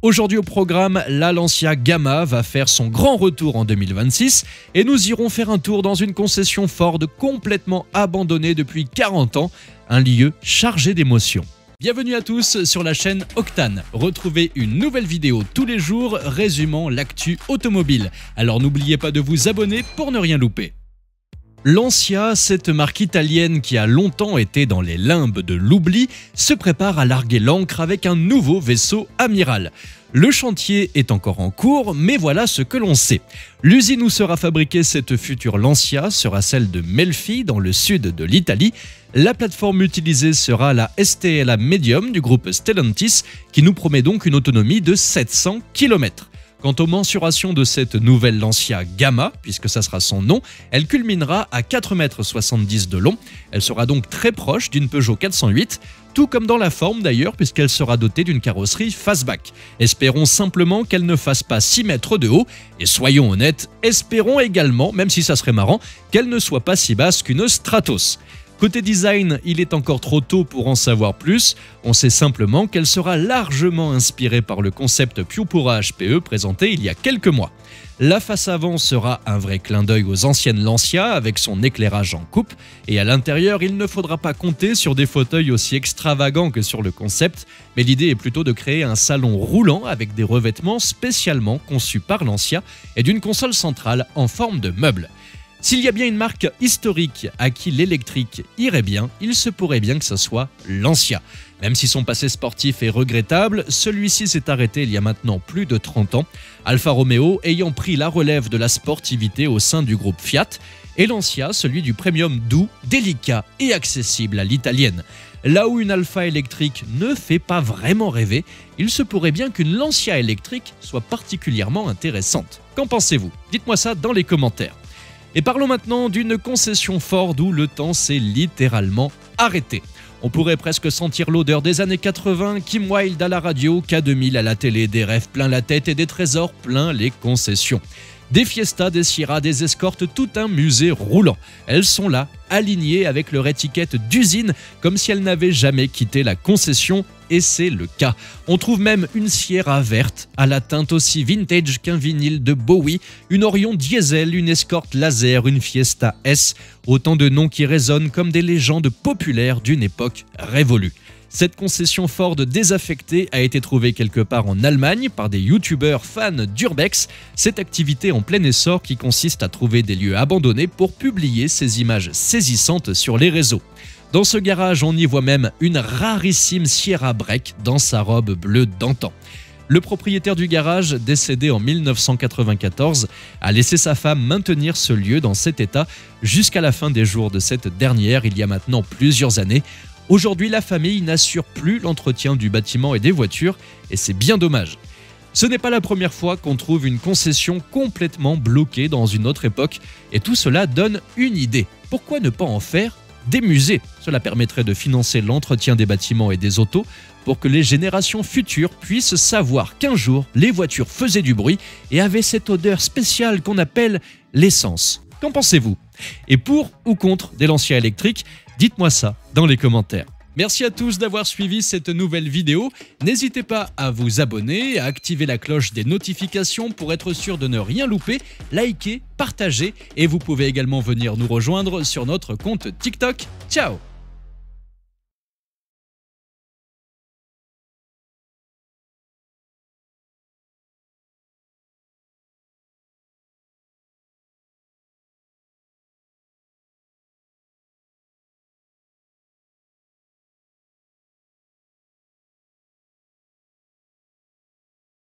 Aujourd'hui au programme, la Lancia Gamma va faire son grand retour en 2026 et nous irons faire un tour dans une concession Ford complètement abandonnée depuis 40 ans, un lieu chargé d'émotions. Bienvenue à tous sur la chaîne Octane. Retrouvez une nouvelle vidéo tous les jours résumant l'actu automobile. Alors n'oubliez pas de vous abonner pour ne rien louper. Lancia, cette marque italienne qui a longtemps été dans les limbes de l'oubli, se prépare à larguer l'ancre avec un nouveau vaisseau amiral. Le chantier est encore en cours, mais voilà ce que l'on sait. L'usine où sera fabriquée cette future Lancia sera celle de Melfi, dans le sud de l'Italie. La plateforme utilisée sera la STLA Medium du groupe Stellantis, qui nous promet donc une autonomie de 700 km. Quant aux mensurations de cette nouvelle Lancia Gamma, puisque ça sera son nom, elle culminera à 4,70 m de long. Elle sera donc très proche d'une Peugeot 408, tout comme dans la forme d'ailleurs, puisqu'elle sera dotée d'une carrosserie fastback. Espérons simplement qu'elle ne fasse pas 6 mètres de haut, et soyons honnêtes, espérons également, même si ça serait marrant, qu'elle ne soit pas si basse qu'une Stratos. Côté design, il est encore trop tôt pour en savoir plus, on sait simplement qu'elle sera largement inspirée par le concept Pupura HPE présenté il y a quelques mois. La face avant sera un vrai clin d'œil aux anciennes Lancia avec son éclairage en coupe, et à l'intérieur il ne faudra pas compter sur des fauteuils aussi extravagants que sur le concept, mais l'idée est plutôt de créer un salon roulant avec des revêtements spécialement conçus par Lancia et d'une console centrale en forme de meuble. S'il y a bien une marque historique à qui l'électrique irait bien, il se pourrait bien que ce soit Lancia. Même si son passé sportif est regrettable, celui-ci s'est arrêté il y a maintenant plus de 30 ans, Alfa Romeo ayant pris la relève de la sportivité au sein du groupe Fiat, et Lancia celui du premium doux, délicat et accessible à l'italienne. Là où une Alfa électrique ne fait pas vraiment rêver, il se pourrait bien qu'une Lancia électrique soit particulièrement intéressante. Qu'en pensez-vous? Dites-moi ça dans les commentaires. Et parlons maintenant d'une concession Ford où le temps s'est littéralement arrêté. On pourrait presque sentir l'odeur des années 80, Kim Wilde à la radio, K2000 à la télé, des rêves plein la tête et des trésors plein les concessions. Des Fiesta, des Sierra, des Escort, tout un musée roulant. Elles sont là, alignées avec leur étiquette d'usine, comme si elles n'avaient jamais quitté la concession, et c'est le cas. On trouve même une Sierra verte, à la teinte aussi vintage qu'un vinyle de Bowie, une Orion Diesel, une Escort laser, une Fiesta S, autant de noms qui résonnent comme des légendes populaires d'une époque révolue. Cette concession Ford désaffectée a été trouvée quelque part en Allemagne par des youtubeurs fans d'Urbex, cette activité en plein essor qui consiste à trouver des lieux abandonnés pour publier ces images saisissantes sur les réseaux. Dans ce garage, on y voit même une rarissime Sierra Break dans sa robe bleue d'antan. Le propriétaire du garage, décédé en 1994, a laissé sa femme maintenir ce lieu dans cet état jusqu'à la fin des jours de cette dernière, il y a maintenant plusieurs années. Aujourd'hui, la famille n'assure plus l'entretien du bâtiment et des voitures, et c'est bien dommage. Ce n'est pas la première fois qu'on trouve une concession complètement bloquée dans une autre époque, et tout cela donne une idée. Pourquoi ne pas en faire des musées? Cela permettrait de financer l'entretien des bâtiments et des autos pour que les générations futures puissent savoir qu'un jour, les voitures faisaient du bruit et avaient cette odeur spéciale qu'on appelle l'essence. Qu'en pensez-vous? Et pour ou contre des Lancia électriques? Dites-moi ça dans les commentaires. Merci à tous d'avoir suivi cette nouvelle vidéo. N'hésitez pas à vous abonner, à activer la cloche des notifications pour être sûr de ne rien louper, liker, partager et vous pouvez également venir nous rejoindre sur notre compte TikTok. Ciao!